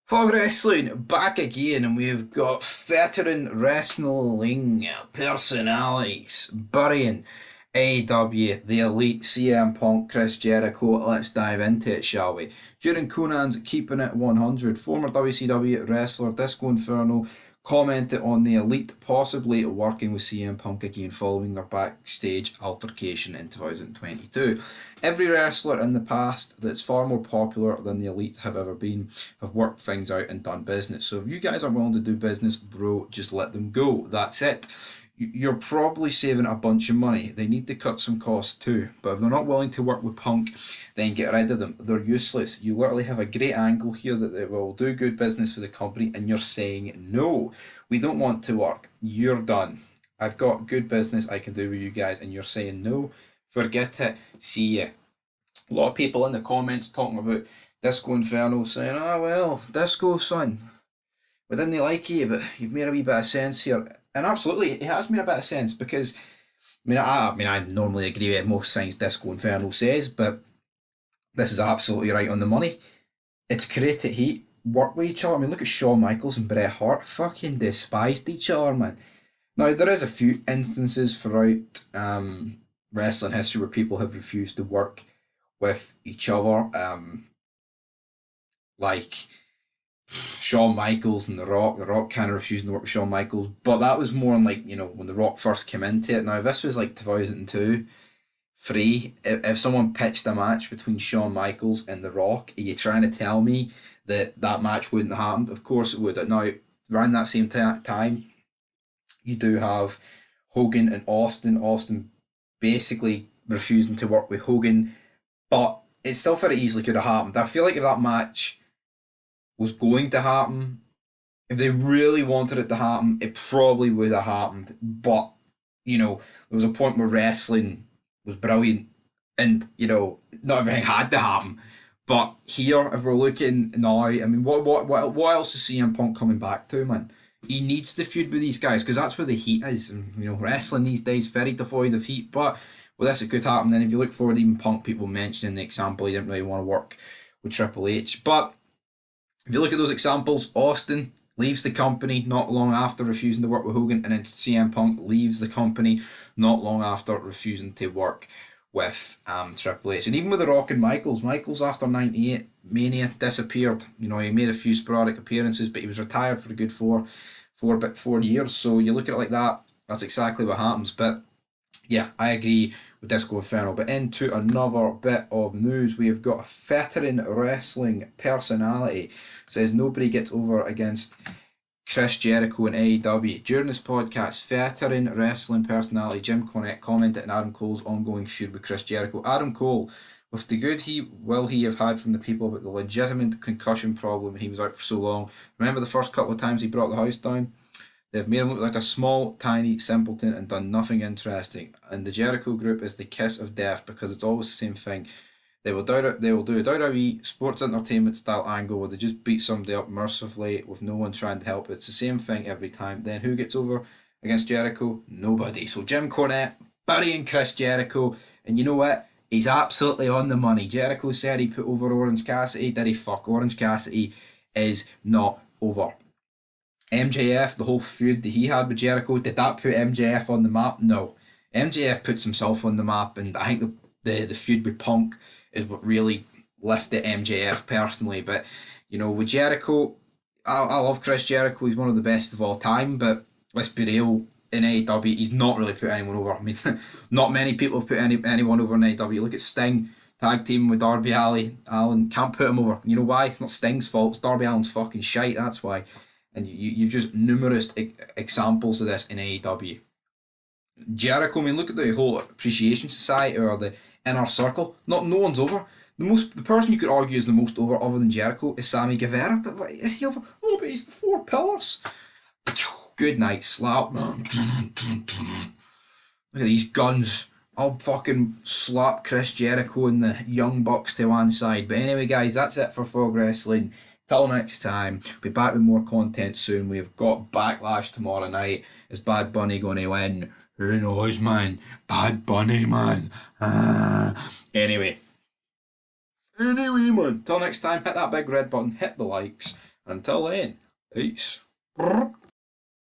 Fog Wrestling back again, and we've got veteran wrestling personalities burying AEW, the Elite, CM Punk, Chris Jericho. Let's dive into it, shall we? During Konnan's Keeping It 100, former WCW wrestler Disco Inferno commented on the Elite possibly working with CM Punk again following their backstage altercation in 2022. Every wrestler in the past that's far more popular than the Elite have ever been have worked things out and done business. So if you guys are willing to do business, bro, just let them go. That's it. You're probably saving a bunch of money. They need to cut some costs too. But if they're not willing to work with Punk, then get rid of them. They're useless. You literally have a great angle here that they will do good business for the company, and you're saying, no, we don't want to work. You're done. I've got good business I can do with you guys, and you're saying, no, forget it. See ya. A lot of people in the comments talking about Disco Inferno saying, oh, well, Disco, son, we didn't like you, but you've made a wee bit of sense here. And absolutely, it has made a bit of sense because I normally agree with most things Disco Inferno says, but this is absolutely right on the money. It's created heat, work with each other. I mean, look at Shawn Michaels and Bret Hart, fucking despised each other, man. Now there is a few instances throughout wrestling history where people have refused to work with each other, like Shawn Michaels and The Rock. The Rock kind of refusing to work with Shawn Michaels, but that was more on when The Rock first came into it. Now, if this was like 2002, three, if someone pitched a match between Shawn Michaels and The Rock, are you trying to tell me that that match wouldn't have happened? Of course it would. Now, around that same time, you do have Hogan and Austin. Austin basically refusing to work with Hogan, but it still very easily could have happened. I feel like if that match was going to happen, if they really wanted it to happen, it probably would have happened. But, there was a point where wrestling was brilliant and, not everything had to happen. But here, if we're looking now, I mean, what else is CM Punk coming back to, man? He needs to feud with these guys because that's where the heat is. And, wrestling these days very devoid of heat. But with this, it could happen. Then if you look forward, even Punk people mentioning the example, he didn't really want to work with Triple H. But if you look at those examples, Austin leaves the company not long after refusing to work with Hogan, and then CM Punk leaves the company not long after refusing to work with Triple H. And even with The Rock and Michaels after 98 Mania disappeared. He made a few sporadic appearances, but he was retired for a good four years. So you look at it like that, that's exactly what happens. But yeah, I agree with Disco Inferno. But into another bit of news, we have got a veteran wrestling personality says nobody gets over against Chris Jericho and AEW. During this podcast, veteran wrestling personality Jim Cornette commented on Adam Cole's ongoing feud with Chris Jericho. Adam Cole, with the good he have had from the people about the legitimate concussion problem and he was out for so long. Remember the first couple of times he brought the house down? They've made him look like a small, tiny simpleton and done nothing interesting. And the Jericho group is the kiss of death because it's always the same thing. They will do a WWE sports entertainment style angle where they just beat somebody up mercifully with no one trying to help. It's the same thing every time. Then who gets over against Jericho? Nobody. So Jim Cornette burying Chris Jericho, and you know what? He's absolutely on the money. Jericho said he put over Orange Cassidy. Did he? Fuck. Orange Cassidy is not over. MJF, the whole feud that he had with Jericho, did that put MJF on the map? No. MJF puts himself on the map, and I think the feud with Punk is what really lifted MJF personally. But, with Jericho, I love Chris Jericho. He's one of the best of all time, but let's be real, in AEW, he's not really put anyone over. I mean, not many people have put anyone over in AEW. Look at Sting, tag team with Darby Allin. Can't put him over. You know why? It's not Sting's fault. It's Darby Allin's fucking shite. That's why. And you've just numerous examples of this in AEW. Jericho, I mean, look at the whole Appreciation Society or the Inner Circle. No one's over. The person you could argue is the most over, other than Jericho, is Sammy Guevara. But what, is he over? Oh, but he's the Four Pillars. Good night, slap. Look at these guns. I'll fucking slap Chris Jericho and the Young Bucks to one side. But anyway, guys, that's it for Fog Wrestling. Till next time, be back with more content soon. We've got Backlash tomorrow night. Is Bad Bunny going to win? Who knows, man? Bad Bunny, man. Anyway, man. Till next time, hit that big red button, hit the likes, Until then, peace.